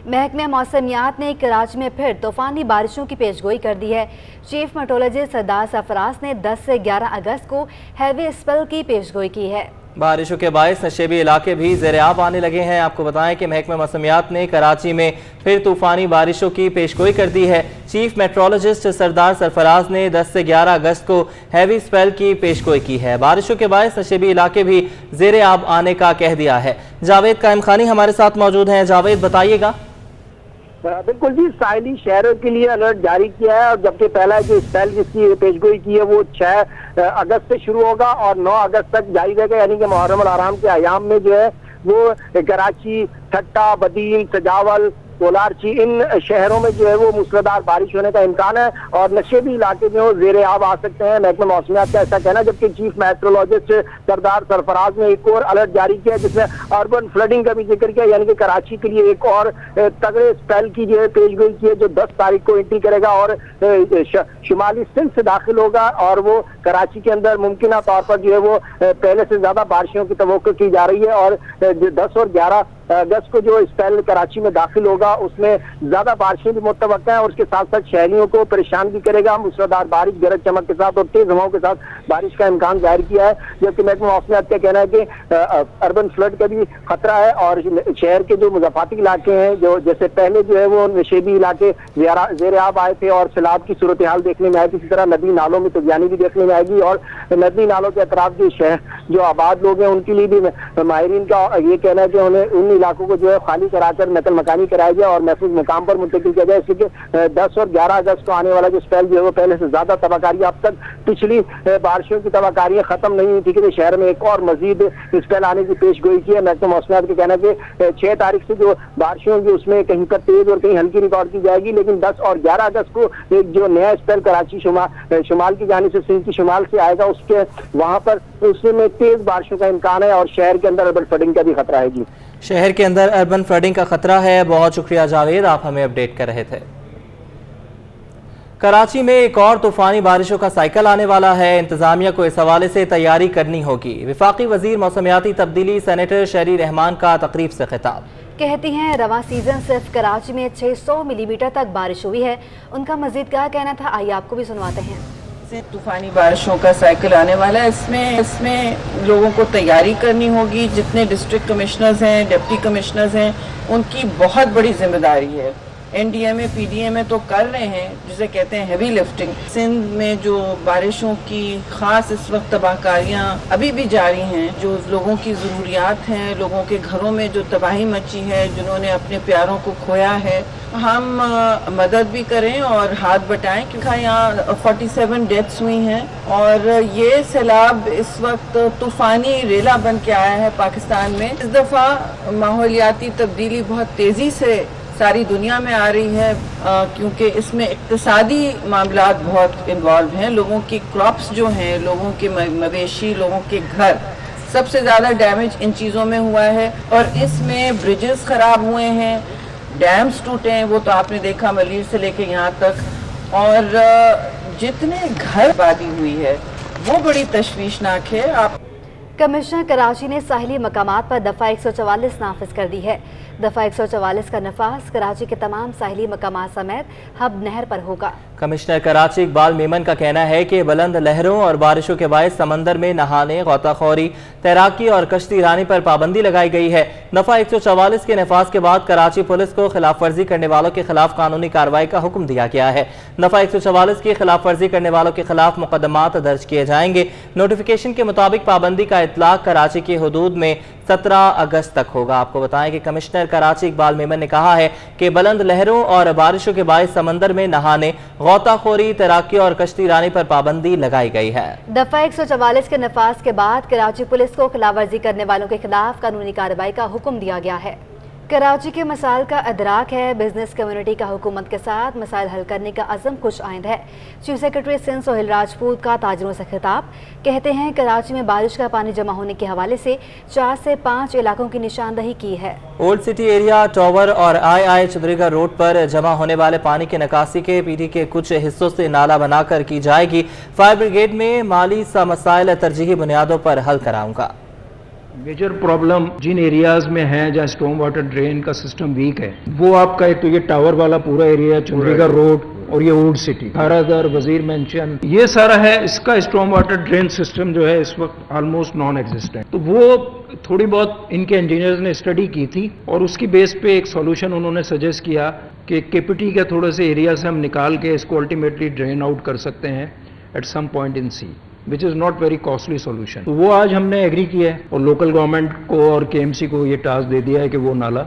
महकमे मौसमियात ने कराची में फिर तूफानी बारिशों की पेशगोई कर दी है। चीफ मेट्रोलॉजिस्ट सरदार सरफराज ने 10 से 11 अगस्त को हैवी स्पेल की पेशगोई की है। बारिशों के बायस नशेबी इलाके भी ज़ेर-ए-आब आने लगे हैं। आपको बताएं कि महकमा मौसमियात ने कराची में फिर तूफ़ानी बारिशों की पेशगोई कर दी है। चीफ मेट्रोलॉजिस्ट सरदार सरफराज ने 10 से 11 अगस्त को हैवी स्पेल की पेशगोई की है। बारिशों के बायस नशेबी इलाके भी ज़ेर-ए-आब आने का कह दिया है। जावेद कायम खानी हमारे साथ मौजूद हैं। जावेद, बताइएगा। बिल्कुल जी, साहिली शहरों के लिए अलर्ट जारी किया है और जबकि पहला जो स्पेल जिसकी पेशगोई की है वो 6 अगस्त से शुरू होगा और 9 अगस्त तक जारी रहेगा, यानी कि मुहर्रम और आराम के अयाम में जो है वो कराची, ठट्टा, बदील, सजावल, कोलारची, इन शहरों में जो है वो मूसलाधार बारिश होने का इम्कान है और नशेबी इलाके जो है ज़ेर-ए-आब आ सकते हैं। महकमा मौसमियात का ऐसा कहना, जबकि चीफ मेट्रोलॉजिस्ट सरदार सरफराज ने एक और अलर्ट जारी किया जिसमें अर्बन फ्लडिंग का भी जिक्र किया, यानी कि कराची के लिए एक और तगड़े स्पेल की जो है पेशगोई की है जो 10 तारीख को एंट्री करेगा और शुमाली सिंध से दाखिल होगा और वो कराची के अंदर मुमकिन तौर पर जो है वो पहले से ज्यादा बारिशों की तवक्को की जा रही है और 10 और 11 अगस्त को जो स्पेल कराची में दाखिल होगा उसमें ज्यादा बारिशें भी मुतवक्का है और उसके साथ साथ शहरियों को परेशान भी करेगा। मूसलाधार बारिश, गरज चमक के साथ और तेज हवाओं के साथ बारिश का इम्कान जाहिर किया है, जबकि महकमा मौसमियात का कहना है कि अर्बन फ्लड का भी खतरा है और शहर के जो मुज़ाफ़ाती इलाके हैं, जो जैसे पहले जो है वो नशेबी इलाके ज़ेर-ए-आब आए थे और सैलाब की सूरत हाल देखने में आई थी, इसी तरह नदी नालों में तगयानी भी देखने में आएगी और नदी नालों के अतराफ जो शहर जो आबाद लोग हैं उनके लिए भी माहिरीन का ये कहना है कि उन्हें उन इलाकों को जो है खाली कराकर नकल मकानी कराया जाए और महफूज मकाम पर मुंतकिल किया जाए, इसलिए 10 और 11 अगस्त को आने वाला जो स्पेल जो है वो पहले से ज्यादा तबाहकारी, अब तक पिछली बारिशों की तबाहकारियां खत्म नहीं हुई थी कि शहर में एक और मजीद स्पेल आने की पेशगोई की है। महकमा मौसमियात का कहना है कि 6 तारीख से जो बारिशें होंगी उसमें कहीं पर तेज और कहीं हल्की रिकॉर्ड की जाएगी, लेकिन 10 और 11 अगस्त को एक जो नया स्पेल कराची शुमाल की जानिब से सिंध की शुमाल से आएगा, उसके वहां पर उसमें तेज बारिशों का इम्कान है और शहर के अंदर अर्बन फ्लडिंग का भी खतरा है। जी, शहर के अंदर अर्बन फ्लडिंग का खतरा है। बहुत शुक्रिया जावेद, आप हमें अपडेट कर रहे थे। कराची में एक और तूफानी बारिशों का साइकिल आने वाला है। इंतजामिया को इस हवाले से तैयारी करनी होगी। वफाकी वजीर मौसमियाती तब्दीली सेनेटर शहरी रहमान का तकरीब से खिताब। कहती हैं रवां सीजन सिर्फ कराची में 600 मिलीमीटर तक बारिश हुई है। उनका मजीद क्या कहना था, आइए आपको भी सुनवाते हैं। तूफानी बारिशों का साइकिल आने वाला है, इसमें लोगों को तैयारी करनी होगी। जितने डिस्ट्रिक्ट कमिश्नर्स हैं, डिप्टी कमिश्नर्स हैं, उनकी बहुत बड़ी जिम्मेदारी है। NDMA PDMA तो कर रहे हैं जिसे कहते हैं हैवी लिफ्टिंग। सिंध में जो बारिशों की खास इस वक्त तबाहकारियाँ अभी भी जारी हैं, जो लोगों की ज़रूरियात हैं, लोगों के घरों में जो तबाही मची है, जिन्होंने अपने प्यारों को खोया है, हम मदद भी करें और हाथ बटाएं, क्योंकि यहाँ 47 डेथ्स हुई हैं और ये सैलाब इस वक्त तूफ़ानी रेला बन के आया है पाकिस्तान में। इस दफ़ा माहौलियाती तब्दीली बहुत तेज़ी से सारी दुनिया में आ रही है, क्योंकि इसमें इक्तिसादी मामलात बहुत इन्वॉल्व हैं। लोगों की क्रॉप्स जो हैं, लोगों के मवेशी, लोगों के घर, सबसे ज़्यादा डैमेज इन चीज़ों में हुआ है और इसमें ब्रिजेस ख़राब हुए हैं, डैम्स टूटे हैं, वो तो आपने देखा मलीर से लेके यहाँ तक, और जितने घर आबादी हुई है वो बड़ी तशवीशनाक है। कमिश्नर कराची ने साहिली मकामात पर दफ़ा 144 नाफिज कर दी है। दफ़ा 144 का नफाज कराची के तमाम साहिली मकामात समेत हब नहर पर होगा। कमिश्नर कराची इकबाल मेमन का कहना है कि बुलंद लहरों और बारिशों के बायस समंदर में नहाने, गोताखोरी, तैराकी और कश्ती रानी पर पाबंदी लगाई गई है। दफ़ा 144 के नफाज के बाद कराची पुलिस को खिलाफ वर्जी करने वालों के खिलाफ कानूनी कार्रवाई का हुक्म दिया गया है। दफ़ा 144 की खिलाफ वर्जी करने वालों के खिलाफ मुकदमात दर्ज किए जाएंगे। नोटिफिकेशन के मुताबिक पाबंदी का इतलाक कराची की हुदूद में 17 अगस्त तक होगा। आपको बताएं कि कमिश्नर कराची इकबाल मेमन ने कहा है कि बुलंद लहरों और बारिशों के बायस समंदर में नहाने, गोताखोरी, तैराकी और कश्ती रानी पर पाबंदी लगाई गई है। दफ़ा 144 के नफाज के बाद कराची पुलिस को खिलाफ वर्जी करने वालों के खिलाफ कानूनी कार्रवाई का हुक्म दिया गया है। कराची के मसाइल का अदराक है। बिजनेस कम्युनिटी का हुकूमत के साथ मसाइल हल करने का अज़म खुश आइंद है। चीफ सेक्रेटरी सिंध सोहेल राजपूत का ताजरों से खिताब। कहते हैं कराची में बारिश का पानी जमा होने के हवाले से 4 से 5 इलाकों की निशानदही की है। ओल्ड सिटी एरिया, टावर और आई चौधरीगढ़ रोड पर जमा होने वाले पानी की निकासी के पीटी के कुछ हिस्सों से नाला बनाकर की जाएगी। फायर ब्रिगेड में माली सा मसाइल तरजीही बुनियादों पर हल कराऊंगा। मेजर प्रॉब्लम जिन एरियाज में है जहाँ स्टॉर्म वाटर ड्रेन का सिस्टम वीक है, वो आपका एक तो ये टावर वाला पूरा एरिया, चंडीगढ़ रोड और ये ओल्ड सिटी, खारादर, वजीर मेंशन, ये सारा है। इसका स्टॉर्म वाटर ड्रेन सिस्टम जो है इस वक्त ऑलमोस्ट नॉन एग्जिस्टेंट। तो वो थोड़ी बहुत इनके इंजीनियर्स ने स्टडी की थी और उसकी बेस पे एक सॉल्यूशन उन्होंने सजेस्ट किया कि केपीटी के थोड़े से एरिया से हम निकाल के इसको अल्टीमेटली ड्रेन आउट कर सकते हैं at some point in sea, which is not very costly solution. तो वो आज हमने एग्री किया है और लोकल गवर्नमेंट को और केएमसी को ये टास्क दे दिया है कि वो नाला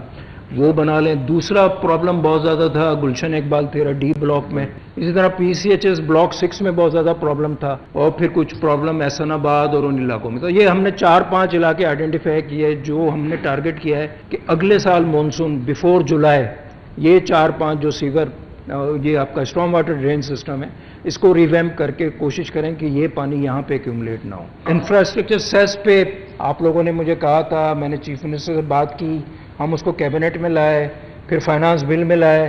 वो बना लें। दूसरा प्रॉब्लम बहुत ज़्यादा था गुलशन इकबाल तेरा डी ब्लॉक में, इसी तरह पीसीएचएस ब्लॉक 6 में बहुत ज़्यादा प्रॉब्लम था और फिर कुछ प्रॉब्लम एहसनाबाद और उन इलाकों में। तो ये हमने 4-5 इलाके आइडेंटिफाई किए जो हमने टारगेट किया है कि अगले साल मानसून बिफोर जुलाई ये 4-5 जो सीवर ये आपका स्टॉर्म वाटर ड्रेन सिस्टम है इसको रिवैम्प करके कोशिश करें कि ये पानी यहाँ पे एक्यूमुलेट ना हो। इंफ्रास्ट्रक्चर सेस पे आप लोगों ने मुझे कहा था, मैंने चीफ मिनिस्टर से बात की, हम उसको कैबिनेट में लाए, फिर फाइनेंस बिल में लाए,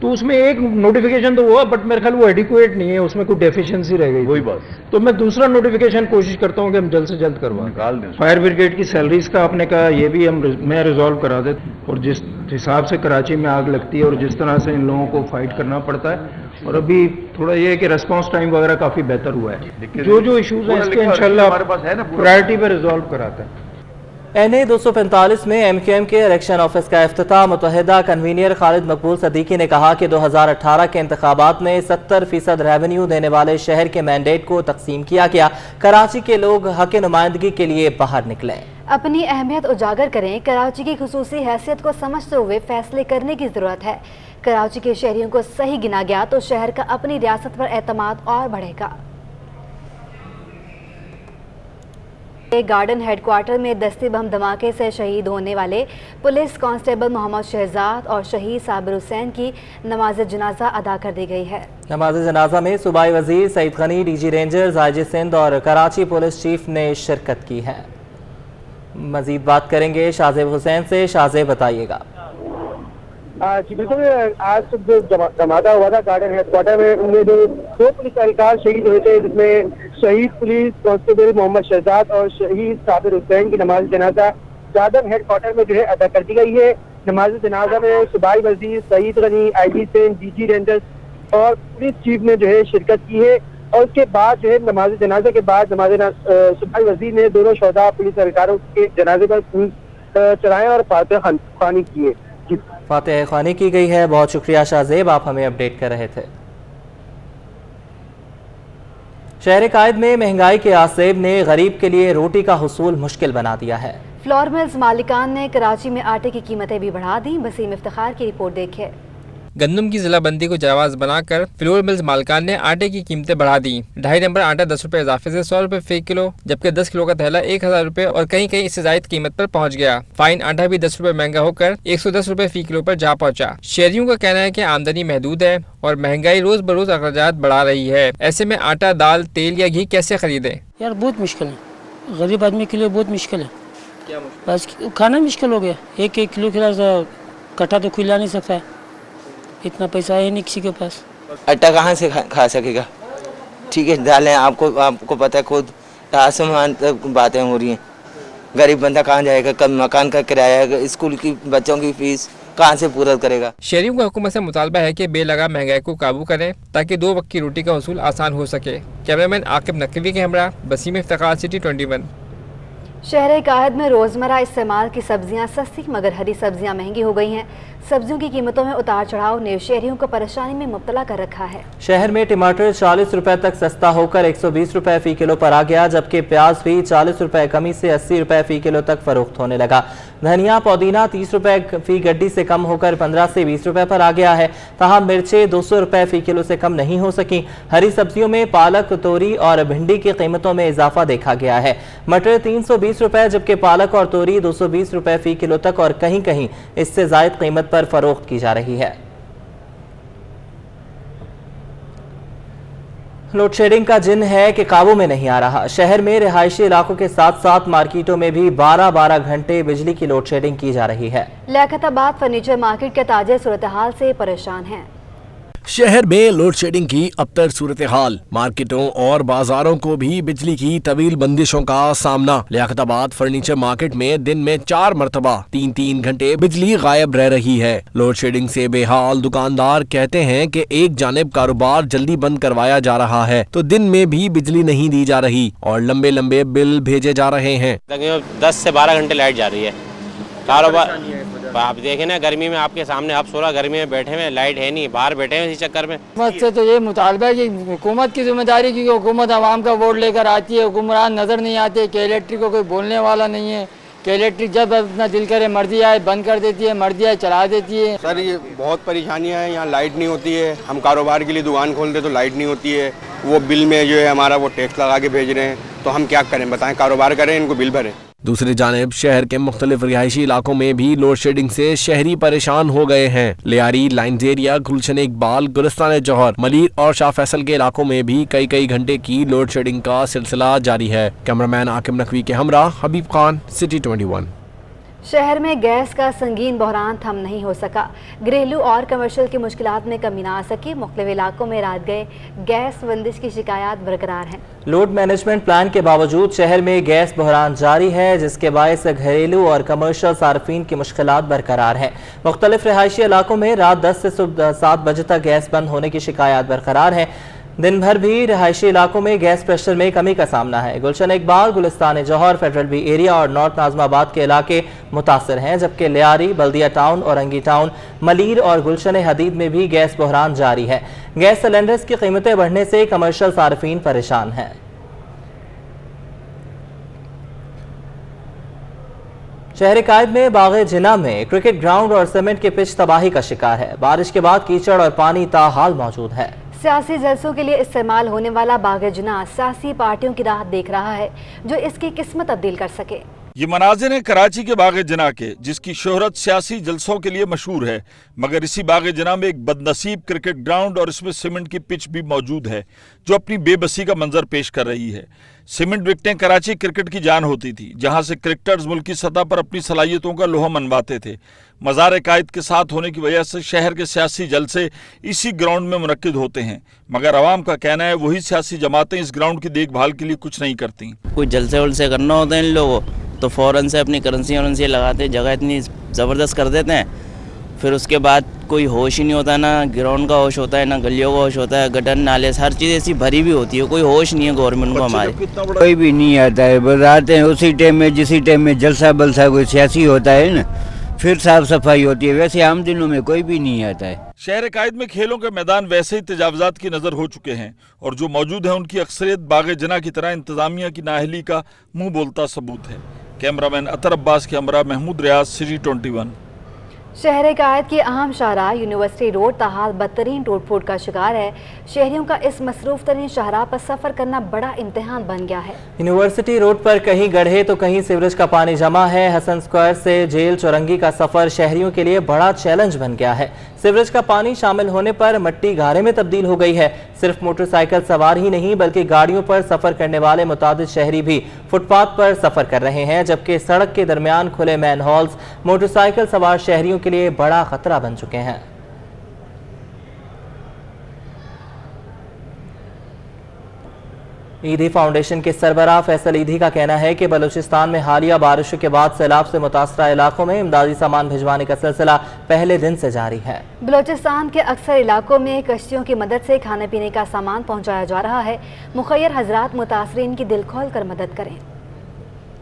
तो उसमें एक नोटिफिकेशन तो हुआ बट मेरे ख्याल वो एडिक्वेट नहीं है, उसमें कुछ डेफिशिएंसी रह गई। वही बात, तो मैं दूसरा नोटिफिकेशन कोशिश करता हूँ कि हम जल्द से जल्द करवाएं। फायर ब्रिगेड की सैलरीज का आपने कहा ये भी मैं रिजॉल्व करा दे, और जिस हिसाब से कराची में आग लगती है और जिस तरह से इन लोगों को फाइट करना पड़ता है, और अभी थोड़ा ये है कि रेस्पॉन्स टाइम वगैरह काफ़ी बेहतर हुआ है। जो इशूज़ हैं इसके इंशाल्लाह प्रायोरिटी पर रिजॉल्व कराते हैं। NA 245 में MQM के इलेक्शन ऑफिस का इफ्तिताह मुतहदा कन्वीनियर खालिद मकबूल सदीकी ने कहा कि 2018 के इंतखाबात में 70% रेवेन्यू देने वाले शहर के मैंडेट को तकसीम किया गया। कराची के लोग हक नुमाइंदगी के लिए बाहर निकले, अपनी अहमियत उजागर करें। कराची की खुसूसी हैसियत को समझते हुए फैसले करने की ज़रूरत है। कराची के शहरियों को सही गिना गया तो शहर का अपनी रियासत पर एतमाद और बढ़ेगा। गार्डन हेडक्वार्टर में दस्ती बम धमाके से शहीद होने वाले पुलिस कांस्टेबल मोहम्मद शहजाद और शहीद साबिर हुसैन की नमाज जनाजा अदा कर दी गई है। नमाज जनाजा में सूबाई वजीर Saeed Ghani, DG rangers IG Sindh और कराची पुलिस चीफ ने शिरकत की है। मजीद बात करेंगे शाहजेब हुसैन से। शाहजेब बताइएगा। जी बिल्कुल, आज जो जमाता हुआ था गार्डन हेडक्वार्टर में, उनमें जो 2 पुलिस एहलकार शहीद हुए थे, जिसमें शहीद पुलिस कांस्टेबल मोहम्मद शहजाद और शहीद साबिर हुसैन की नमाज जनाजा गार्डन हेडक्वार्टर में जो है अदा कर दी गई है। नमाज जनाजा में सूबाई वजीर Saeed Ghani, IG Sindh, DG rangers और पुलिस चीफ ने जो है शिरकत की है। और उसके बाद जो है नमाज जनाजे के बाद सूबाई वजीर ने दोनों शोधा पुलिस एहलकारों के जनाजे पर फूल चढ़ाए और फातिहा ख्वानी किए। फातिहा ख्वानी की गई है। बहुत शुक्रिया शाहजेब, आप हमें अपडेट कर रहे थे। शहर कायद में महंगाई के आसेब ने गरीब के लिए रोटी का हुसूल मुश्किल बना दिया है। फ्लोर मिल्स मालिकान ने कराची में आटे की कीमतें भी बढ़ा दी। वसीम इफ्तिखार की रिपोर्ट देखिए। गंदम की जिलाबंदी को जावाज बनाकर फ्लोर मिल्स मालिकान ने आटे की कीमतें बढ़ा दी। 2.5 नंबर आटा 10 रुपए इजाफे से 100 रुपए फी किलो, जबकि 10 किलो का थैला 1000 रुपए और कहीं कहीं इससे ज्यादा कीमत पर पहुंच गया। फाइन आटा भी 10 रुपए महंगा होकर 110 रुपए फी किलो पर जा पहुंचा। शहरियों का कहना है कि आमदनी महदूद है और महंगाई रोज बरोज अखराजात बढ़ा रही है। ऐसे में आटा, दाल, तेल या घी कैसे खरीदे? यार बहुत मुश्किल है, गरीब आदमी के लिए बहुत मुश्किल है। क्या मुश्किल? बस खाना मुश्किल हो गया। 1-1 किलो खिला कट्टा तो खिला नहीं सकता है, इतना पैसा है नहीं किसी के पास। आटा कहाँ से खा सकेगा? ठीक है, दालें आपको पता है, खुद आसमान तक बातें हो रही हैं। गरीब बंदा कहाँ जाएगा? कब मकान का किराया, स्कूल की बच्चों की फीस कहाँ से पूरा करेगा? शहरियों का हुकूमत से मुतालबा है कि बेलगा महंगाई को काबू करें ताकि 2 वक्त की रोटी का वसूल आसान हो सके। कैमरामैन आकिब नकवी के हमरा वसीम इफ्तिखार, सिटी 21। शहर कायद में रोज़मर्रा इस्तेमाल की सब्जियां सस्ती मगर हरी सब्जियां महंगी हो गई हैं। सब्जियों की कीमतों में उतार चढ़ाव ने शहरियों को परेशानी में मुब्तला कर रखा है। शहर में टमाटर 40 रुपए तक सस्ता होकर 120 रुपए फी किलो पर आ गया, जबकि प्याज भी 40 रुपए कमी से 80 रुपए फी किलो तक फरोख्त होने लगा। धनिया पुदीना 30 रुपए फी गड्डी से कम होकर 15 से 20 रुपए पर आ गया है। तहाँ मिर्चें 200 रुपए फी किलो से कम नहीं हो सकी। हरी सब्जियों में पालक, तोरी और भिंडी की कीमतों में इजाफा देखा गया है। मटर 320 रुपए, जबकि पालक और तोरी 220 रुपए फी किलो तक और कहीं कहीं इससे जायद कीमत पर फरोख्त की जा रही है। लोड शेडिंग का जिन है कि काबू में नहीं आ रहा। शहर में रिहायशी इलाकों के साथ साथ मार्केटों में भी 12-12 घंटे बिजली की लोड शेडिंग की जा रही है। लियाकताबाद फर्नीचर मार्केट के ताजिर सूरत हाल से परेशान हैं। शहर में लोड शेडिंग की अबतर सूरत हाल, मार्केटों और बाजारों को भी बिजली की तवील बंदिशों का सामना। लियाकताबाद फर्नीचर मार्केट में दिन में 4 मरतबा 3-3 घंटे बिजली गायब रह रही है। लोड शेडिंग से बेहाल दुकानदार कहते हैं कि एक जानिब कारोबार जल्दी बंद करवाया जा रहा है तो दिन में भी बिजली नहीं दी जा रही और लंबे लंबे बिल भेजे जा रहे हैं। 10 से 12 घंटे लाइट जा रही है। कारोबार आप देखें ना, गर्मी में आपके सामने आप 16 गर्मी में बैठे हुए, लाइट है नहीं, बाहर बैठे हुए इसी चक्कर में। हुकूमत से तो ये मुतालबा है कि हुकूमत की जिम्मेदारी, क्योंकि हुकूमत आवाम का वोट लेकर आती है, हुक्मरान नज़र नहीं आते, के इलेक्ट्रिक को कोई बोलने वाला नहीं है, कि इलेक्ट्रिक जब अपना दिल करे मर्जी आए बंद कर देती है, मर्जी आए चला देती है। सर ये बहुत परेशानियां हैं, यहाँ लाइट नहीं होती है, हम कारोबार के लिए दुकान खोलते तो लाइट नहीं होती है, वो बिल में जो है हमारा वो टैक्स लगा के भेज रहे हैं, तो हम क्या करें बताएं, कारोबार करें इनको बिल भरें। दूसरी जानिब शहर के मुख्तलिफ रिहायशी इलाकों में भी लोड शेडिंग से शहरी परेशान हो गए हैं। लियारी, लाइन्स एरिया, गुलशन इकबाल, गुलिस्तान जौहर, मलिर और शाह फैसल के इलाकों में भी कई घंटे की लोड शेडिंग का सिलसिला जारी है। कैमरामैन आकिब नकवी के हमरा हबीब खान, सिटी 21। शहर में गैस का संगीन बहरान थम नहीं हो सका। घरेलू और कमर्शियल की मुश्किलात में कमी ना आ सकी। मुख्तलिफ इलाकों में रात गए गैस बंदिश की शिकायत बरकरार हैं। लोड मैनेजमेंट प्लान के बावजूद शहर में गैस बहरान जारी है, जिसके बायस घरेलू और कमर्शियल सार्फिन की मुश्किलात बरकरार हैं। मुख्तलिफ रिहायशी इलाकों में रात 10 से सुबह 7 बजे तक गैस बंद होने की शिकायत बरकरार है। दिन भर भी रिहायशी इलाकों में गैस प्रेशर में कमी का सामना है। गुलशन इकबाल, गुलिस्तान जौहर, फेडरल बी एरिया और नॉर्थ नाजमाबाद के इलाके मुतासर हैं, जबकि लियारी, बल्दिया टाउन, औरंगी टाउन, मलीर और गुलशन हदीद में भी गैस बहरान जारी है। गैस सिलेंडर्स की कीमतें बढ़ने से कमर्शियल सार्फिन परेशान हैं। शहर कायद में बाग़े जिना में क्रिकेट ग्राउंड और सीमेंट के पिच तबाही का शिकार है। बारिश के बाद कीचड़ और पानी ताहाल मौजूद है। सियासी जलसों के लिए इस्तेमाल होने वाला बाग़े जिना सियासी पार्टियों की राह देख रहा है जो इसकी किस्मत तब्दील कर सके। ये मनाजिर हैं कराची के बाग़े जिना के, जिसकी शोहरत सियासी जलसों के लिए मशहूर है, मगर इसी बाग़े जिना में एक बदनसीब क्रिकेट ग्राउंड और इसमें सीमेंट की पिच भी मौजूद है जो अपनी बेबसी का मंजर पेश कर रही है। सीमेंट विकेटें कराची क्रिकेट की जान होती थी, जहां से क्रिकेटर्स मुल्की सतह पर अपनी सलाहियतों का लोहा मनवाते थे। मज़ार कायद के साथ होने की वजह से शहर के सियासी जलसे इसी ग्राउंड में मुनक्किद होते हैं, मगर आवाम का कहना है वही सियासी जमातें इस ग्राउंड की देखभाल के लिए कुछ नहीं करती। कोई जलसे वलसे करना होता है इन लोगों तो फ़ौरन से अपनी करेंसी लगाते, जगह इतनी ज़बरदस्त कर देते हैं, फिर उसके बाद कोई होश ही नहीं होता, ना ग्राउंड का होश होता है, ना गलियों का होश होता है, गटर नाले हर चीज़ ऐसी भरी भी होती है, कोई होश नहीं है गवर्नमेंट को हमारे। कोई भी नहीं आता है, बताते हैं उसी टाइम में जिसी टाइम में जलसा बलसा कोई सियासी होता है ना, फिर साफ सफाई होती है, वैसे आम दिनों में कोई भी नहीं आता है। शहर कायद में खेलों के मैदान वैसे ही तजावजात की नज़र हो चुके हैं और जो मौजूद हैं उनकी अक्सरियत बाग़े जिना की तरह इंतज़ामिया की नाअहली का मुंह बोलता सबूत है। कैमरामैन अतर अब्बास के हमरा महमूद रियाज, सिटी 21। शहर कायद की अहम शाहराह यूनिवर्सिटी रोड ताहाल बदतरीन टूट फूट का शिकार है। शहरियों का इस मसरूफ तरीन शाहराह पर सफ़र करना बड़ा इम्तिहान बन गया है। यूनिवर्सिटी रोड पर कहीं गड्ढे तो कहीं सीवरेज का पानी जमा है। हसन स्क्वायर से जेल चौरंगी का सफ़र शहरियों के लिए बड़ा चैलेंज बन गया है। सीवरेज का पानी शामिल होने पर मट्टी गारे में तब्दील हो गई है। सिर्फ मोटरसाइकिल सवार ही नहीं बल्कि गाड़ियों पर सफ़र करने वाले मुतादिद शहरी भी फुटपाथ पर सफ़र कर रहे हैं, जबकि सड़क के दरमियान खुले मैन हॉल्स मोटरसाइकिल सवार शहरियों के लिए बड़ा खतरा बन चुके हैं। ईदी फाउंडेशन के सरबराह फैसल ईदी का कहना है कि बलूचिस्तान में हालिया बारिशों के बाद सैलाब से मुतासरा इलाकों में इमदादी सामान भिजवाने का सिलसिला पहले दिन से जारी है। बलूचिस्तान के अक्सर इलाकों में कश्तियों की मदद से खाने पीने का सामान पहुंचाया जा रहा है। मुखय्यर हजरात मुतासरीन की दिल खोल कर मदद करें।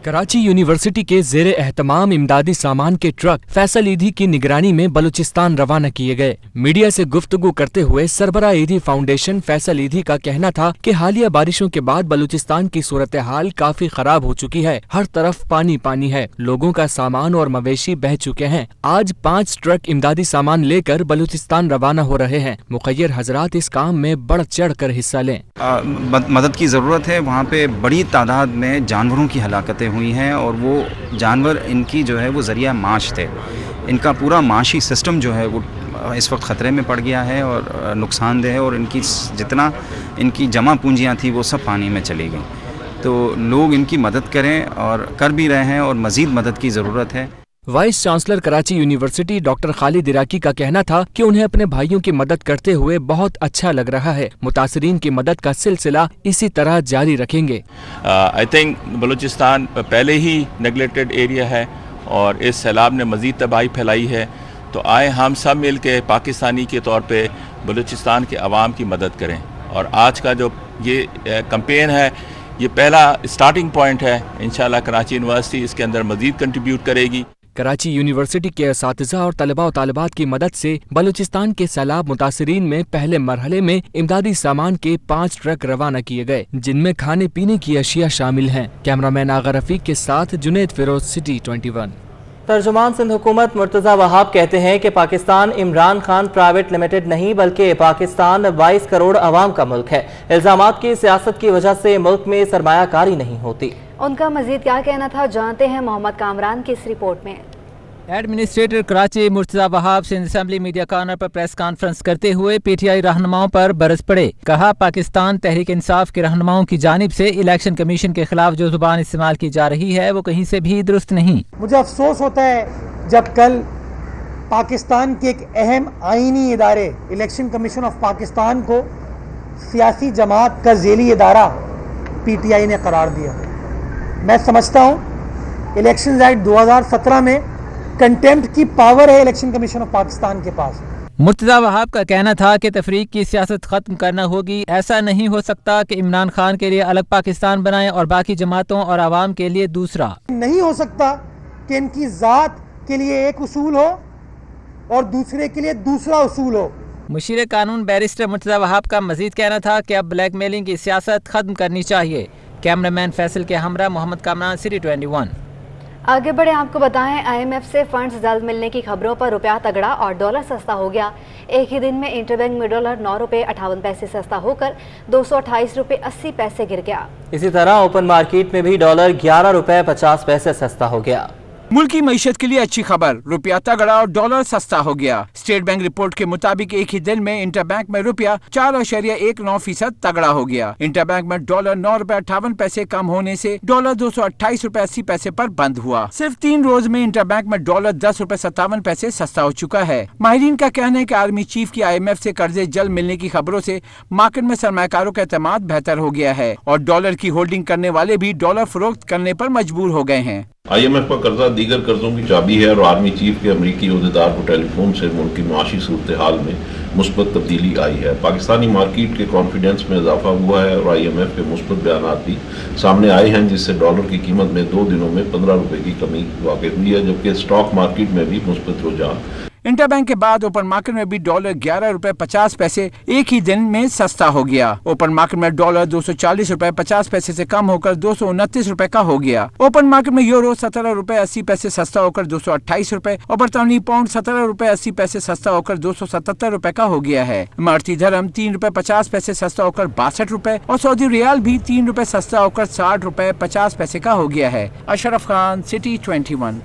कराची यूनिवर्सिटी के ज़ेरे एहतमाम इमदादी सामान के ट्रक फैसल ईदी की निगरानी में बलूचिस्तान रवाना किए गए। मीडिया से गुफ्तगू करते हुए सरबराह ईदी फाउंडेशन फैसल ईदी का कहना था कि हालिया बारिशों के बाद बलूचिस्तान की सूरत हाल काफी खराब हो चुकी है। हर तरफ पानी पानी है, लोगों का सामान और मवेशी बह चुके हैं। आज 5 ट्रक इमदादी सामान लेकर बलूचिस्तान रवाना हो रहे हैं। मुखय्यर हजरात इस काम में बढ़ चढ़ कर हिस्सा लें। मदद की ज़रूरत है। वहाँ पे बड़ी तादाद में जानवरों की हलाकतें हुई हैं और वो जानवर इनकी जो है वो ज़रिया माश थे। इनका पूरा माशी सिस्टम जो है वो इस वक्त ख़तरे में पड़ गया है और नुकसानदेह है और इनकी जितना इनकी जमा पूंजियाँ थी वो सब पानी में चली गई। तो लोग इनकी मदद करें और कर भी रहे हैं और मज़ीद मदद की ज़रूरत है। Vice chancellor Karachi university doctor Khalid Iraqi का कहना था कि उन्हें अपने भाइयों की मदद करते हुए बहुत अच्छा लग रहा है। मुतासरीन की मदद का सिलसिला इसी तरह जारी रखेंगे। आई थिंक बलूचिस्तान पहले ही नेगलेक्टेड एरिया है और इस सैलाब ने मज़ीद तबाही फैलाई है, तो आए हम सब मिल के पाकिस्तानी के तौर पे बलूचिस्तान के अवाम की मदद करें। और आज का जो ये कैंपेन है, ये पहला स्टार्टिंग पॉइंट है। इंशाल्लाह कराची यूनिवर्सिटी इसके अंदर मज़ीद कंट्रीब्यूट करेगी। कराची यूनिवर्सिटी के असातिज़ा और तलबा और तालिबात की मदद से बलूचिस्तान के सैलाब मुतासरीन में पहले मरहले में इमदादी सामान के 5 ट्रक रवाना किए गए, जिनमें खाने पीने की अशिया शामिल हैं। कैमरामैन आगा रफीक के साथ जुनेद फिरोज, सिटी 21। तर्जुमान सिंध हुकूमत मुर्तज़ा वहाब कहते हैं कि पाकिस्तान इमरान खान प्राइवेट लिमिटेड नहीं बल्कि पाकिस्तान 22 करोड़ अवाम का मुल्क है। इल्ज़ामात की सियासत की वजह से मुल्क में सरमायाकारी नहीं होती। उनका मजीद क्या कहना था, जानते हैं मोहम्मद कामरान की इस रिपोर्ट में। Administrator Karachi Murtaza Wahab Sindh assembly media corner पर प्रेस कॉन्फ्रेंस करते हुए पीटीआई रहनुमाओं पर बरस पड़े। कहा, पाकिस्तान तहरीक इंसाफ के रहनुमाओं की जानिब से इलेक्शन कमीशन के खिलाफ जो जुबान इस्तेमाल की जा रही है वो कहीं से भी दुरुस्त नहीं। मुझे अफसोस होता है जब कल पाकिस्तान के एक अहम आईनी इदारे इलेक्शन कमीशन ऑफ पाकिस्तान को सियासी जमात का झेली इदारा पीटीआई ने करार दिया। मैं समझता हूँ इलेक्शन एक्ट 2017 में कंटेम्प्ट की पावर है इलेक्शन कमीशन ऑफ पाकिस्तान के पास। मुर्तज़ा वहाब का कहना था कि तफरीक की सियासत खत्म करना होगी। ऐसा नहीं हो सकता कि इमरान खान के लिए अलग पाकिस्तान बनाएं और बाकी जमातों और आवाम के लिए दूसरा। नहीं हो सकता कि इनकी जात के लिए एक उसूल हो और दूसरे के लिए दूसरा उसूल हो। मुशीर कानून बैरिस्टर मुर्तज़ा वहाब का मजीद कहना था कि अब ब्लैक मेलिंग की सियासत खत्म करनी चाहिए। कैमरामैन फैसल के हमरा मोहम्मद कामरान, सिटी 21। आगे बढ़े, आपको बताएं IMF से फंड्स जल्द मिलने की खबरों पर रुपया तगड़ा और डॉलर सस्ता हो गया। एक ही दिन में इंटरबैंक में डॉलर 9 रुपये 58 पैसे सस्ता होकर 228 रुपये 80 पैसे गिर गया। इसी तरह ओपन मार्केट में भी डॉलर 11 रुपये 50 पैसे सस्ता हो गया। मुल्की मईशत के लिए अच्छी खबर, रुपया तगड़ा और डॉलर सस्ता हो गया। स्टेट बैंक रिपोर्ट के मुताबिक एक ही दिन में इंटरबैंक में रुपया 4.19% तगड़ा हो गया। इंटरबैंक में डॉलर 9 रुपये 58 पैसे कम होने से डॉलर 228 रुपये 80 पैसे पर बंद हुआ। सिर्फ 3 रोज में इंटरबैंक में डॉलर 10 रुपये 57 पैसे सस्ता हो चुका है। माहिरीन का कहना है कि आर्मी चीफ की IMF से कर्जे जल्द मिलने की खबरों से मार्केट में सरमायाकारों का एतमाद बेहतर हो गया है और डॉलर की होल्डिंग करने वाले भी डॉलर फरोख्त करने पर मजबूर हो गए हैं। IMF का कर्जा दीगर कर्जों की चाबी है और आर्मी चीफ के अमरीकी ओहदेदार को टेलीफोन से मुल्क की माशी सूरत हाल में मुस्बत तब्दीली आई है। पाकिस्तानी मार्केट के कॉन्फिडेंस में इजाफा हुआ है और IMF के मुस्बत बयानात भी सामने आए हैं, जिससे डॉलर की कीमत में 2 दिनों में 15 रुपए की कमी वाक़ हुई है, जबकि स्टॉक मार्केट में भी मुस्बत रुझान। इंटरबैंक के बाद ओपन मार्केट में भी डॉलर 11 रुपए 50 पैसे एक ही दिन में सस्ता हो गया। ओपन मार्केट में डॉलर 240 रुपए 50 पैसे से कम होकर 229 रुपए का हो गया। ओपन मार्केट में यूरो 17 रुपए 80 पैसे सस्ता होकर 228 रुपए और बरतानी पाउंड 17 रुपए 80 पैसे सस्ता होकर 277 रुपए का हो गया है। इमारती धर्म 3 रुपए 50 पैसे सस्ता होकर 62 रुपए और सऊदी रियाल भी 3 रुपए सस्ता होकर 60 रुपए 50 पैसे का हो गया है। अशरफ खान, सिटी 21।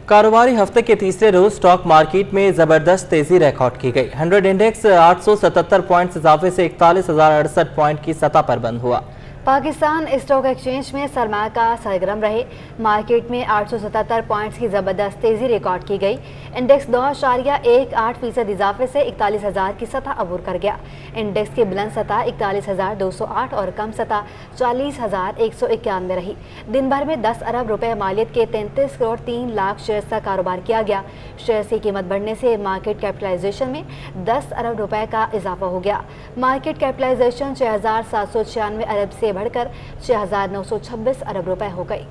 कारोबारी हफ्ते के तीसरे रोज स्टॉक मार्केट में जबरदस्त तेजी रिकॉर्ड की गई। 100 इंडेक्स 877 पॉइंट्स इजाफे से 41,068 पॉइंट की सतह पर बंद हुआ। पाकिस्तान स्टॉक एक्सचेंज में सरमाया का सरगर्म रहे। मार्केट में 877 पॉइंट्स की ज़बरदस्त तेज़ी रिकॉर्ड की गई। इंडेक्स 2.18% इजाफे से 41,000 की सतह अबूर कर गया। इंडेक्स की बुलंद सतह 41,208 और कम सतह 40,191 रही। दिन भर में 10 अरब रुपए मालियत के 33 करोड़ 3 लाख शेयर्स का कारोबार किया गया। शेयर्स की कीमत बढ़ने से मार्केट कैपिटलाइजेशन में 10 अरब रुपए का इजाफा हो गया। मार्केट कैपिटलाइजेशन 6,796 अरब से बढ़कर 6,926 अरब रुपए हो गई।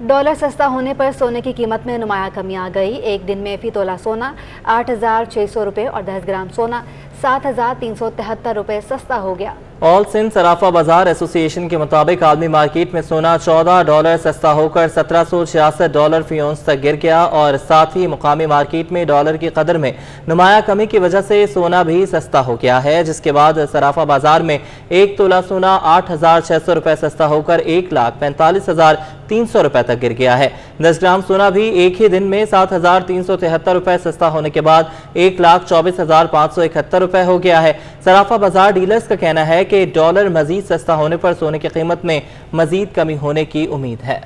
डॉलर सस्ता होने पर सोने की कीमत में नुमाया कमी आ गई। एक दिन में फी तोला सोना 8,600 रुपये और 10 ग्राम सोना 7,373 रुपये सस्ता हो गया। ऑल सिंध सराफा बाजार एसोसिएशन के मुताबिक आलमी मार्केट में सोना $14 सस्ता होकर $1,766 फी औंस तक गिर गया और साथ ही मुकामी मार्केट में डॉलर की कदर में नुमाया कमी की वजह से सोना भी सस्ता हो गया है, जिसके बाद सराफा बाजार में 1 तोला सोना 8,600 रुपये सस्ता होकर 1,45,300 रुपये तक गिर गया है। 10 ग्राम सोना भी एक ही दिन में 7,373 रुपये सस्ता होने के बाद 1,24,571 रुपए हो गया है। सराफा बाजार डीलर्स का कहना है कि डॉलर मजीद सस्ता होने पर सोने की कीमत में मजीद कमी होने की उम्मीद है।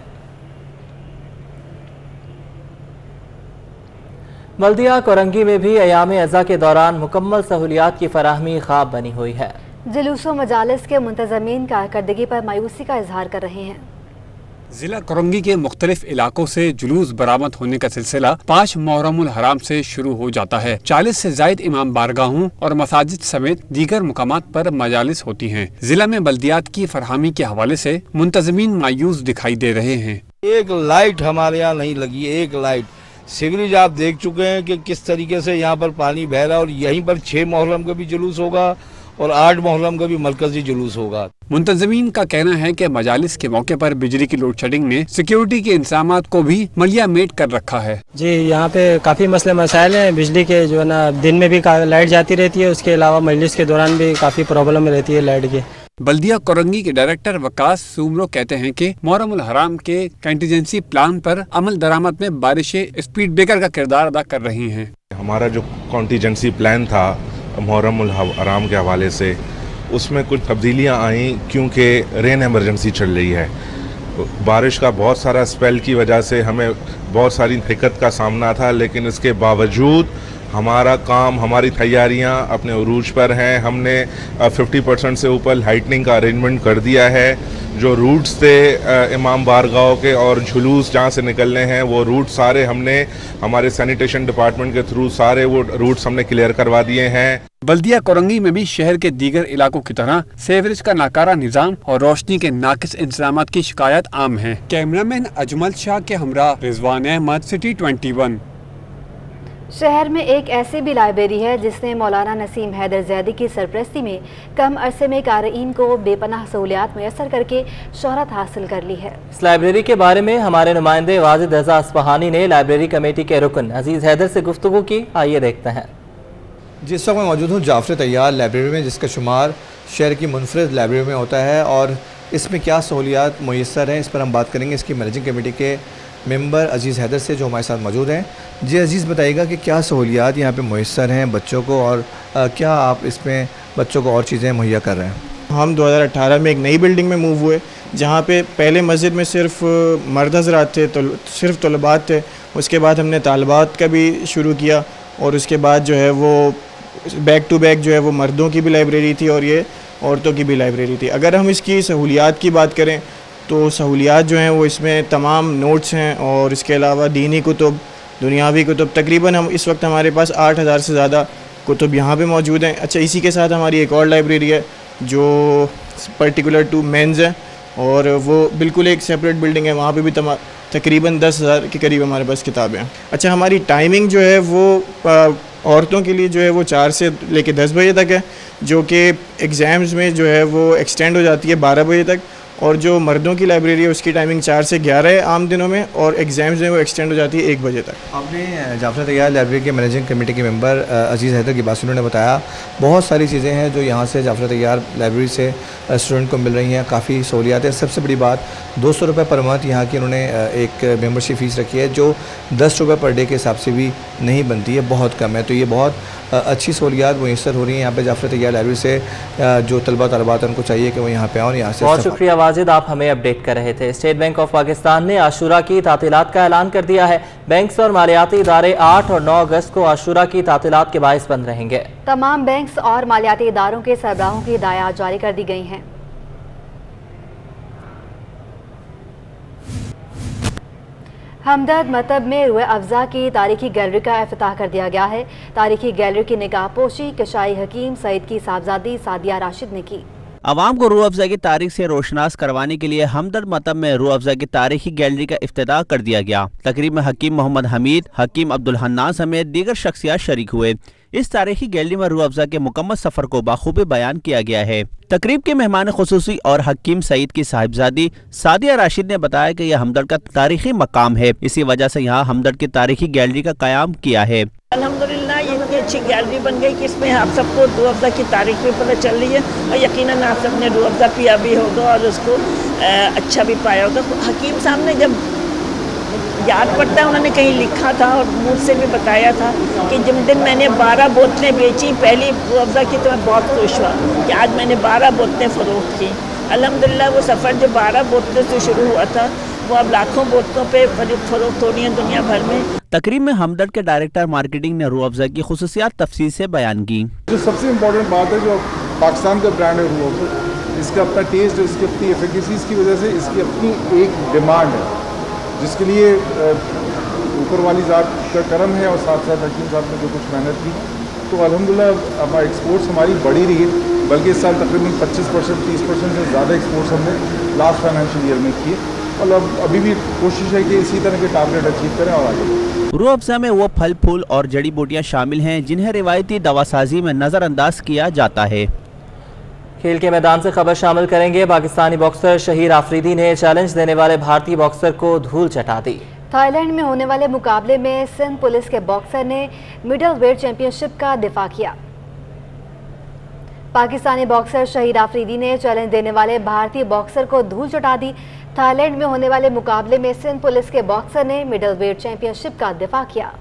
बल्दिया कोरंगी में भी अयाम अज़ा के दौरान मुकम्मल सहूलियात की फराहमी ख्वाब बनी हुई है। जुलूस व मजालिस के मुंतज़मीन कारकर्दगी पर मायूसी का इजहार कर रहे हैं। जिला कोरंगी के मुख्तलिफ इलाकों से जुलूस बरामद होने का सिलसिला 5 मुहर्रमुल हराम से शुरू हो जाता है। 40 से जायद इमाम बारगाहों और मसाजिद समेत दीगर मुकामात पर मजालिस होती हैं। जिला में बल्दियात की फरहमी के हवाले से मुंतज़मीन मायूस दिखाई दे रहे हैं। एक लाइट हमारे यहाँ नहीं लगी, एक लाइट। सिवरेज आप देख चुके हैं कि किस तरीके से यहाँ पर पानी बह रहा है और यहीं पर 6 मुहर्रम का भी जुलूस होगा और 8 मुहर्रम का भी मरकजी जुलूस होगा। मुंतज़मीन का कहना है कि मजालिस के मौके पर बिजली की लोड शेडिंग ने सिक्योरिटी के इंतजामात को भी मलिया मेट कर रखा है। जी, यहाँ पे काफ़ी मसले मसाइल हैं। बिजली के जो है ना, दिन में भी लाइट जाती रहती है, उसके अलावा मजलिस के दौरान भी काफ़ी प्रॉब्लम रहती है लाइट की। बल्दिया कोरंगी के डायरेक्टर वकास सूमरो कहते हैं कि मुहर्रमुल हराम के कंटीजेंसी प्लान पर अमल दरामद में बारिशें स्पीड ब्रेकर का किरदार अदा कर रही हैं। हमारा जो कंटीजेंसी प्लान था मुहर्रमुल हराम के हवाले से, उसमें कुछ तब्दीलियां आई क्योंकि रेन एमरजेंसी चल रही है। बारिश का बहुत सारा स्पेल की वजह से हमें बहुत सारी दिक्कत का सामना था, लेकिन इसके बावजूद हमारा काम, हमारी तैयारियां अपने उरूज पर हैं। हमने 50% से ऊपर लाइटनिंग का अरेंजमेंट कर दिया है। जो रूट्स थे इमाम बारगाह के और जुलूस जहां से निकलने हैं, वो रूट सारे हमने हमारे सैनिटेशन डिपार्टमेंट के थ्रू सारे वो रूट्स हमने क्लियर करवा दिए हैं। बल्दिया कोरंगी में भी शहर के दीगर इलाकों की तरह सेवरेज का नाकारा निजाम और रोशनी के नाकिस इंतजामात की शिकायत आम है। कैमरामैन अजमल शाह के हमरा रिजवान अहमद, सिटी 21। शहर में एक ऐसी भी लाइब्रेरी है जिसने मौलाना नसीम हैदर ज़ैदी की सरपरस्ती में कम अरसे में क़ारीन को बेपनाह सहूलियात मैसर करके शोहरत हासिल कर ली है। इस लाइब्रेरी के बारे में हमारे नुमाइंदे वाजिद रज़ा अस्फहानी ने लाइब्रेरी कमेटी के रुकन अजीज़ हैदर से गुफ्तगू की। आइए देखते हैं। जिस वक्त मैं मौजूद हूँ जाफर तैयार लाइब्रेरी में, जिसका शुमार शहर की मुनफरद लाइब्रेरी में होता है, और इसमें क्या सहूलियात मुयस्सर हैं, इस पर हम बात करेंगे इसकी मैनेजिंग कमेटी के मेंबर अजीज़ हैदर से, जो हमारे साथ मौजूद हैं। जी अजीज़, बताइएगा कि क्या सहूलियात यहाँ पे मुयस्सर हैं बच्चों को, और क्या आप इसमें बच्चों को और चीज़ें मुहैया कर रहे हैं? हम 2018 में एक नई बिल्डिंग में मूव हुए, जहाँ पे पहले मस्जिद में सिर्फ मर्द हज़रात थे, तो सिर्फ तलबात थे। उसके बाद हमने तालबात का भी शुरू किया, और उसके बाद जो है वो बैक टू बैक जो है वो मर्दों की भी लाइब्रेरी थी और ये औरतों की भी लाइब्रेरी थी। अगर हम इसकी सहूलियात की बात करें तो सहूलियात जो हैं वो इसमें तमाम नोट्स हैं, और इसके अलावा दीनी कुतुब, दुनियावी कुतुब, तकरीबन हम इस वक्त हमारे पास 8000 से ज़्यादा कुतुब यहाँ पे मौजूद हैं। अच्छा, इसी के साथ हमारी एक और लाइब्रेरी है जो पर्टिकुलर टू मेंस है, और वो बिल्कुल एक सेपरेट बिल्डिंग है, वहाँ पे भी तकरीबन 10,000 के करीब हमारे पास किताबें हैं। अच्छा, हमारी टाइमिंग जो है वो औरतों के लिए जो है वो 4 से लेकर 10 बजे तक है, जो कि एग्ज़ाम्स में जो है वो एक्सटेंड हो जाती है 12 बजे तक, और जो मर्दों की लाइब्रेरी है उसकी टाइमिंग 4 से 11 है आम दिनों में, और एग्ज़ाम्स में वो एक्सटेंड हो जाती है 1 बजे तक। आपने जाफर तैयार लाइब्रेरी के मैनेजिंग कमेटी के मेंबर अजीज़ हैदर की बात सुनने ने बताया बहुत सारी चीज़ें हैं जो यहाँ से जाफर तैयार लाइब्रेरी से स्टूडेंट को मिल रही हैं, काफ़ी सहूलियात हैं। सबसे बड़ी बात 200 रुपये पर मंथ यहाँ की उन्होंने एक मेंबरशिप फ़ीस रखी है, जो 10 रुपये पर डे के हिसाब से भी नहीं बनती है, बहुत कम है। तो ये बहुत अच्छी सहूलियात मुयस्सर हो रही हैं यहाँ पे जाफर तैयार लाइब्रेरी से। जो तलबा तलबात उनको चाहिए कि वो यहाँ पे आए और यहाँ से। बहुत शुक्रिया वाजिद, आप हमें अपडेट कर रहे थे। स्टेट बैंक ऑफ पाकिस्तान ने आशूरा की तातीलात का ऐलान कर दिया है। बैंक्स और मालियाती इदारे 8 और 9 अगस्त को आशूरा की तातीलात के बाइस बंद रहेंगे। तमाम बैंक्स और मालियाती इदारों के सरबराहों की हिदायत जारी कर दी गई हैं। हमदर्द मतब में रूह अफ़ज़ा की तारीखी गैलरी का इफ्तिताह कर दिया गया है। तारीखी गैलरी की निगाह पोशी कशाई हकीम सईद की साहबजादी सादिया राशिद ने की। आवाम को रूह अफ़ज़ा की तारीख से रोशनास करवाने के लिए हमदर्द मतब में रूह अफ़ज़ा की तारीखी गैलरी का इफ्तिताह कर दिया गया। तकरीब में हकीम मोहम्मद हमीद, हकीम अब्दुल हन्नान समेत दीगर शख्सियात शरीक हुए। इस तारीखी गैलरी में रूह अफ़ज़ा के मुकम्मल सफ़र को बाखूबी बयान किया गया है। तकरीब के मेहमान खुसूसी और हकीम सईद की साहिबजादी सादिया राशिद ने बताया कि यह हमदर्द का तारीखी मकाम है, इसी वजह से यहाँ हमदर्द की तारीखी गैलरी का क़याम किया है। अल्हम्दुलिल्लाह ये इतनी अच्छी गैलरी बन गई कि इसमें आप सबको रूह अफ़ज़ा की तारीख भी पता चल रही है, और यकीनन आप सबने रूह अफ़ज़ा पिया भी होगा और उसको अच्छा भी पाया होगा। हकीम साहब ने जब याद पड़ता है उन्होंने कहीं लिखा था और मुझसे भी बताया था कि जिस दिन मैंने 12 बोतलें बेची पहली रूह अफ़ज़ा की तो मैं बहुत खुश हुआ कि आज मैंने 12 बोतलें फ़रोख्त की। अल्हम्दुलिल्लाह वो सफ़र जो 12 बोतलों से शुरू हुआ था वो अब लाखों बोतलों पे फ़रोख्त हो रही हैं दुनिया भर में। तकरीब में हमदर्द के डायरेक्टर मार्केटिंग ने रूह अफ़ज़ा की खुसूसियात तफसील से बयान की। जो सबसे इम्पोर्टेंट बात है जो पाकिस्तान का ब्रांड है रूह अफ़ज़ा, इसका अपना टेस्ट है, इसकी अपनी एफिकेसीज़ की वजह से इसकी अपनी एक डिमांड है जिसके लिए ऊपर वाली ज़ात का करम है और साथ साथ हकीम साहब ने जो कुछ मेहनत की तो अल्हम्दुलिल्लाह हमारी एक्सपोर्ट्स हमारी बढ़ी रही है, बल्कि इस साल तकरीबन 25% 30% से ज़्यादा एक्सपोर्ट्स हमने लास्ट फाइनेंशियल ईयर में किए और अब अभी भी कोशिश है कि इसी तरह के टारगेट अचीव करें और आगे। रूह अफ़ज़ा में वो फल फूल और जड़ी बूटियाँ शामिल हैं जिन्हें रिवायती दवासाजी में नज़रअंदाज किया जाता है। खेल के मैदान से खबर शामिल करेंगे। पाकिस्तानी बॉक्सर शहीर आफरीदी ने चैलेंज देने वाले भारतीय बॉक्सर को धूल चटा दी। थाईलैंड में होने वाले मुकाबले में सिंध पुलिस के बॉक्सर ने मिडल वेट चैंपियनशिप का दिफा किया। पाकिस्तानी बॉक्सर शहीर आफरीदी ने चैलेंज देने वाले भारतीय बॉक्सर को धूल चटा दी। थाईलैंड में होने वाले मुकाबले में सिंध पुलिस के बॉक्सर ने मिडल वेट चैंपियनशिप का दिफा किया।